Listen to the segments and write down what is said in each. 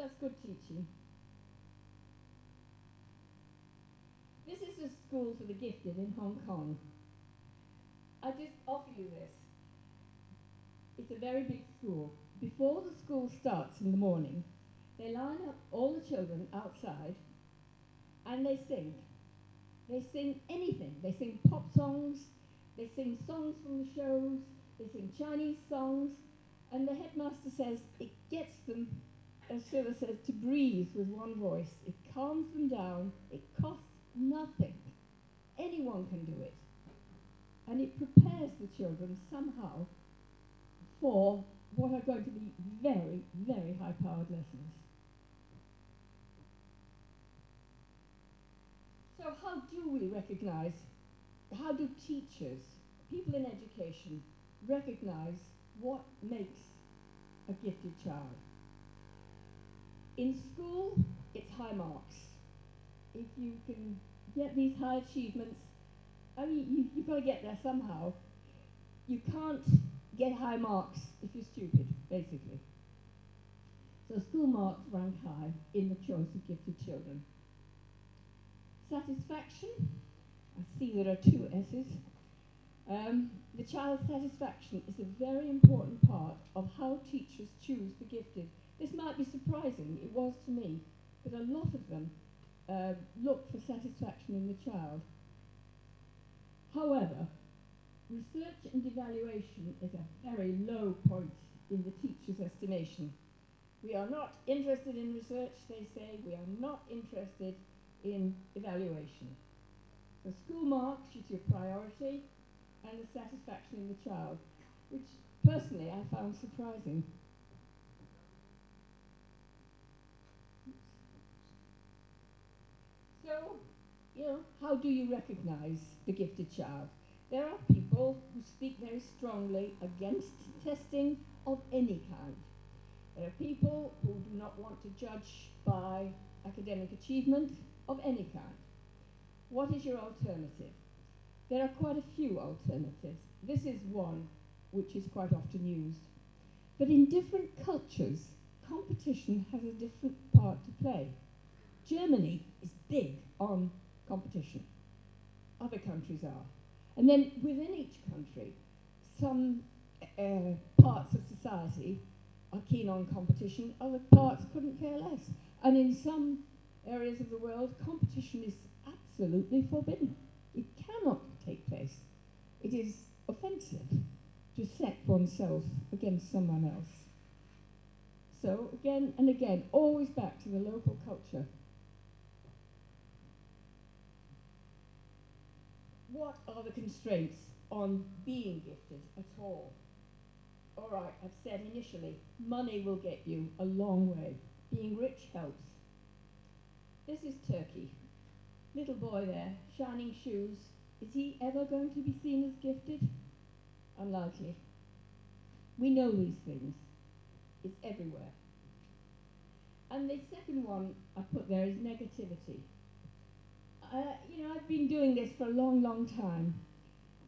That's good teaching. This is a school for the gifted in Hong Kong. I just offer you this. It's a very big school. Before the school starts in the morning, they line up all the children outside and they sing. They sing anything. They sing pop songs, they sing songs from the shows, they sing Chinese songs, and the headmaster says it gets them, as Sheila says, to breathe with one voice. It calms them down. It costs nothing. Anyone can do it. And it prepares the children somehow for what are going to be very, very high-powered lessons. So how do we recognise, how do teachers, people in education, recognise what makes a gifted child? In school, it's high marks. If you can get these high achievements, I mean, you've got to get there somehow. You can't get high marks if you're stupid, basically. So school marks rank high in the choice of gifted children. Satisfaction, I see there are two S's. The child's satisfaction is a very important part of how teachers choose the gifted. This might be surprising, it was to me, but a lot of them look for satisfaction in the child. However, research and evaluation is a very low point in the teacher's estimation. We are not interested in research, they say. We are not interested in evaluation. So school marks is your priority, and the satisfaction in the child, which personally I found surprising. So, how do you recognise the gifted child? There are people who speak very strongly against testing of any kind. There are people who do not want to judge by academic achievement of any kind. What is your alternative? There are quite a few alternatives. This is one which is quite often used. But in different cultures, competition has a different part to play. Germany is big on competition. Other countries are. And then within each country, some parts of society are keen on competition, other parts couldn't care less. And in some areas of the world, competition is absolutely forbidden. It cannot take place. It is offensive to set oneself against someone else. So again and again, always back to the local culture. What are the constraints on being gifted at all? All right, I've said initially, money will get you a long way. Being rich helps. This is Turkey. Little boy there, shining shoes. Is he ever going to be seen as gifted? Unlikely. We know these things. It's everywhere. And the second one I put there is negativity. I've been doing this for a long, long time,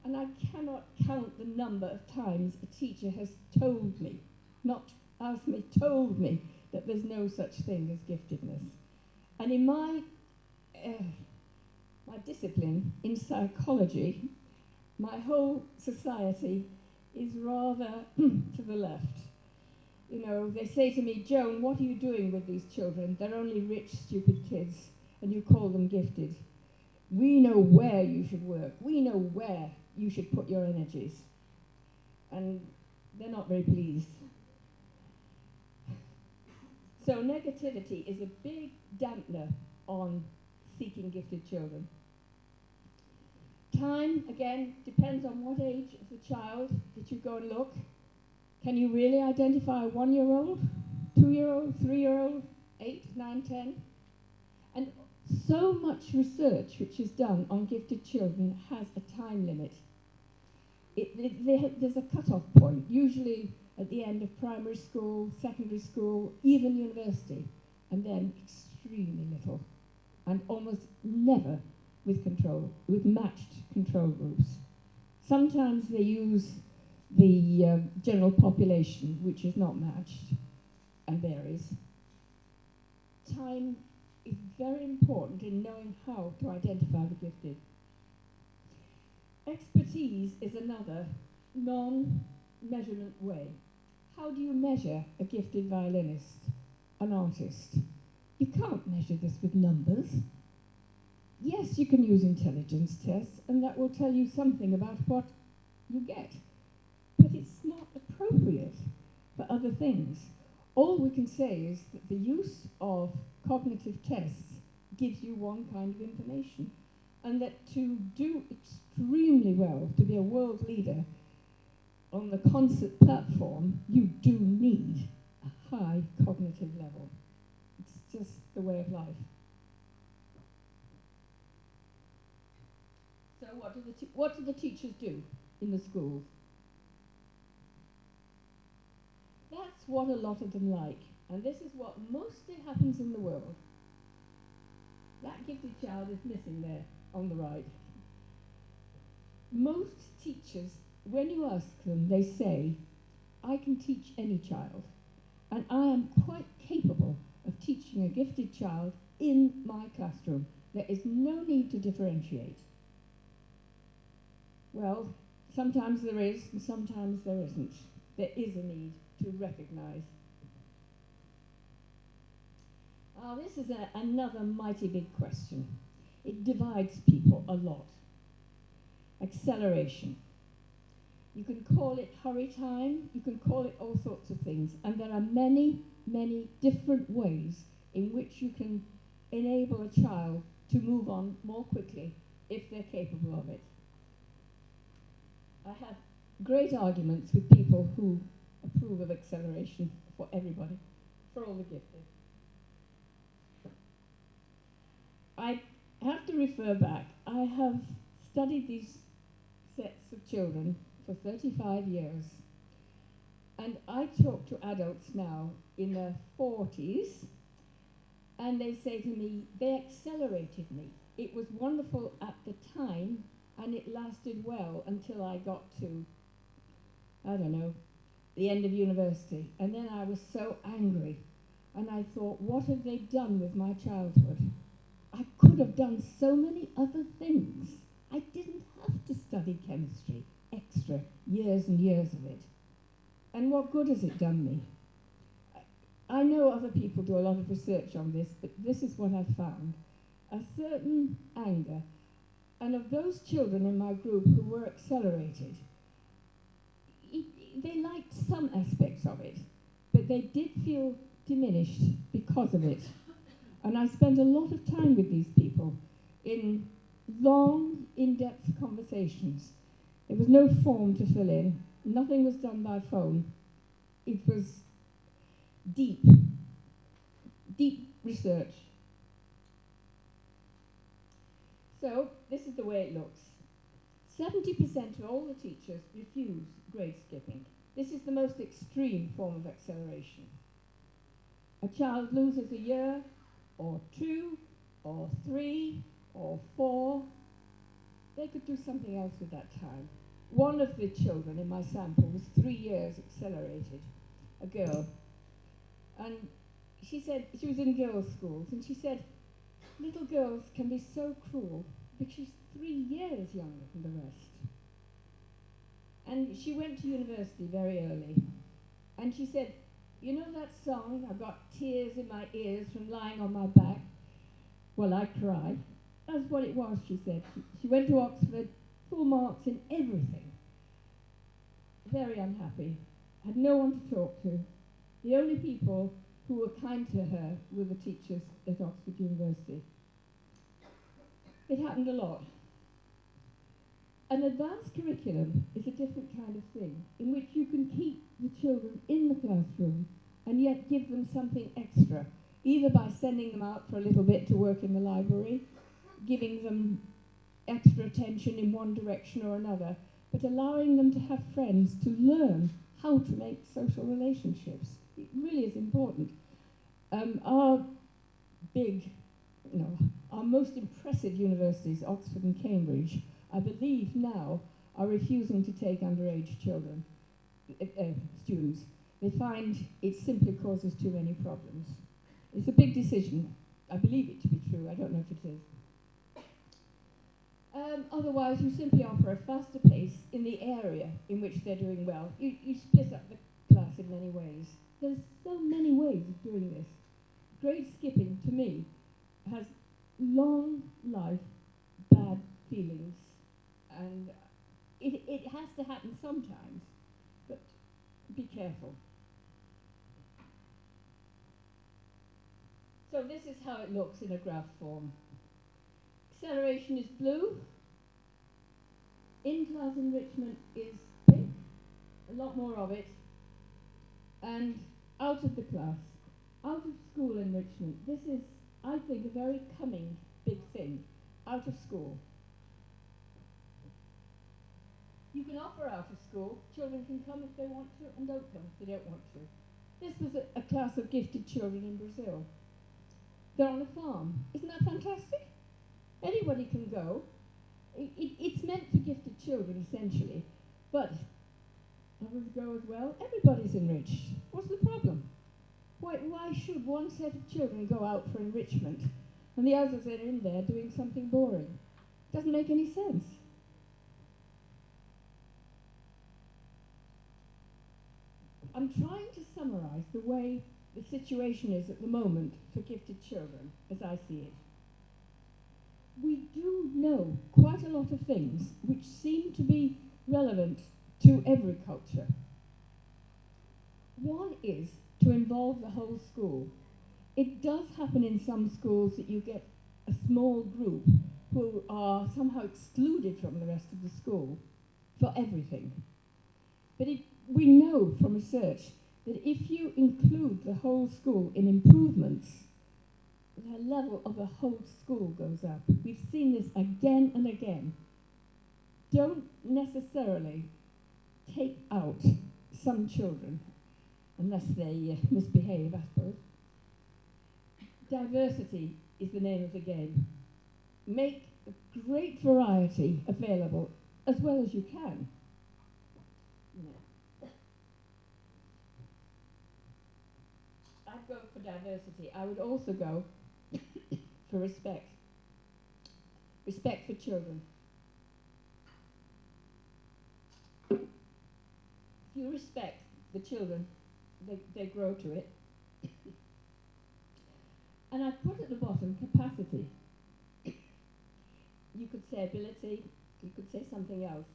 and I cannot count the number of times a teacher has told me, not asked me, told me that there's no such thing as giftedness. And in my discipline in psychology, my whole society is rather to the left. They say to me, Joan, what are you doing with these children? They're only rich, stupid kids, and you call them gifted. We know where you should work. We know where you should put your energies. And they're not very pleased. So negativity is a big dampener on seeking gifted children. Time, again, depends on what age of the child that you go and look. Can you really identify a 1-year-old, 2-year-old, 3-year-old, 8, 9, 10? And so much research which is done on gifted children has a time limit. There's a cut-off point, usually at the end of primary school, secondary school, even university, and then extremely little, and almost never with matched control groups. Sometimes they use the general population, which is not matched and varies. time is very important in knowing how to identify the gifted. Expertise is another non-measurement way. How do you measure a gifted violinist, an artist? You can't measure this with numbers. Yes, you can use intelligence tests, and that will tell you something about what you get. But it's not appropriate for other things. All we can say is that the use of cognitive tests gives you one kind of information, and that to do extremely well, to be a world leader on the concert platform, you do need a high cognitive level. It's just the way of life. So what do the teachers do in the schools? That's what a lot of them like, and this is what mostly happens in the world. That gifted child is missing there on the right. Most teachers, when you ask them, they say, I can teach any child, and I am quite capable of teaching a gifted child in my classroom. There is no need to differentiate. Well, sometimes there is, and sometimes there isn't. There is a need to recognise. This is another mighty big question. It divides people a lot. Acceleration. You can call it hurry time, you can call it all sorts of things, and there are many, many different ways in which you can enable a child to move on more quickly if they're capable of it. I have great arguments with people who approve of acceleration for everybody, for all the gifted. I have to refer back. I have studied these sets of children for 35 years, and I talk to adults now in their 40s, and they say to me, they accelerated me. It was wonderful at the time, and it lasted well until I got to, I don't know, the end of university. And then I was so angry, and I thought, what have they done with my childhood? I could have done so many other things. I didn't have to study chemistry, extra, years and years of it. And what good has it done me? I know other people do a lot of research on this, but this is what I've found. A certain anger. And of those children in my group who were accelerated, they liked some aspects of it, but they did feel diminished because of it. And I spent a lot of time with these people in long, in-depth conversations. There was no form to fill in. Nothing was done by phone. It was deep research. So this is the way it looks. 70% of all the teachers refuse grade skipping. This is the most extreme form of acceleration. A child loses a year, or 2, or 3, or 4. They could do something else with that time. One of the children in my sample was 3 years accelerated, a girl. And she said, she was in girls' schools, and she said, little girls can be so cruel because she's 3 years younger than the rest. And she went to university very early, and she said, you know that song, I've got tears in my ears from lying on my back? Well, I cried. That's what it was, she said. She went to Oxford, full marks in everything. Very unhappy, had no one to talk to. The only people who were kind to her were the teachers at Oxford University. It happened a lot. An advanced curriculum is a different kind of thing, in which you can keep the children in the classroom and yet give them something extra, either by sending them out for a little bit to work in the library, giving them extra attention in one direction or another, but allowing them to have friends, to learn how to make social relationships. It really is important. Our most impressive universities, Oxford and Cambridge, I believe now are refusing to take underage children, students. They find it simply causes too many problems. It's a big decision. I believe it to be true. I don't know if it is. Otherwise, you simply offer a faster pace in the area in which they're doing well. You split up the class in many ways. There's so many ways of doing this. Grade skipping, to me, has long life bad feelings, and it has to happen sometimes, but be careful. So this is how it looks in a graph form. Acceleration is blue. In-class enrichment is pink, a lot more of it. And out of the class, out of school enrichment. This is, I think, a very coming big thing. Out of school. You can offer out of school. Children can come if they want to and don't come if they don't want to. This was a class of gifted children in Brazil. They're on a farm. Isn't that fantastic? Anybody can go. It's meant for gifted children, essentially. But others go as well. Everybody's enriched. What's the problem? Why should one set of children go out for enrichment and the others are in there doing something boring? Doesn't make any sense. I'm trying to summarize the way the situation is at the moment for gifted children, as I see it. We do know quite a lot of things which seem to be relevant to every culture. One is to involve the whole school. It does happen in some schools that you get a small group who are somehow excluded from the rest of the school for everything. But we know from research that if you include the whole school in improvements, the level of the whole school goes up. We've seen this again and again. Don't necessarily take out some children, unless they misbehave, I suppose. Diversity is the name of the game. Make a great variety available as well as you can. I'd go for diversity. I would also go for respect. Respect for children. If you respect the children, they grow to it. And I put at the bottom capacity. You could say ability, you could say something else.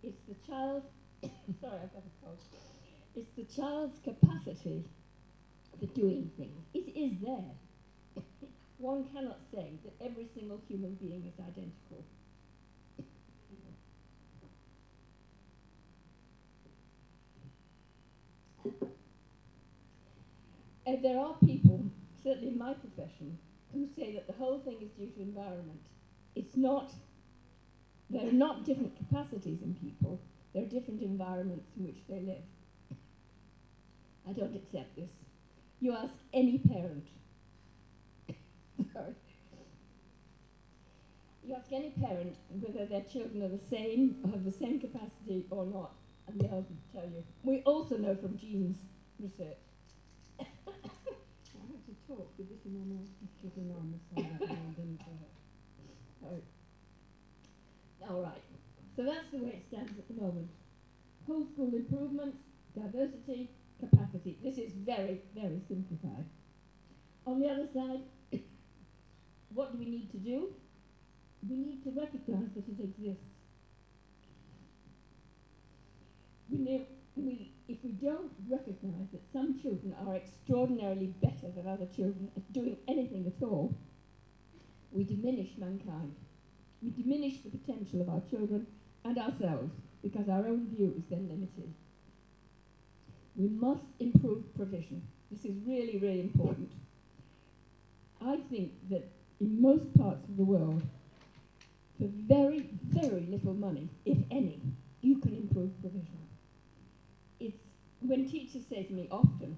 It's the child's, sorry, I've got a cold. It's the child's capacity for doing things. It is there. One cannot say that every single human being is identical. There are people, certainly in my profession, who say that the whole thing is due to environment. It's not. There are not different capacities in people. There are different environments in which they live. I don't accept this. You ask any parent. Sorry. You ask any parent whether their children are the same, or have the same capacity or not, and they'll tell you. We also know from genes research. I have to talk with this in my mouth. All right. So that's the way it stands at the moment. Whole school improvements, diversity, capacity. This is very, very simplified. On the other side, what do we need to do? We need to recognise that it exists. If we don't recognise that some children are extraordinarily better than other children at doing anything at all, we diminish mankind. We diminish the potential of our children and ourselves because our own view is then limited. We must improve provision. This is really, really important. I think that in most parts of the world, for very, very little money, if any, you can improve provision. It's when teachers say to me often,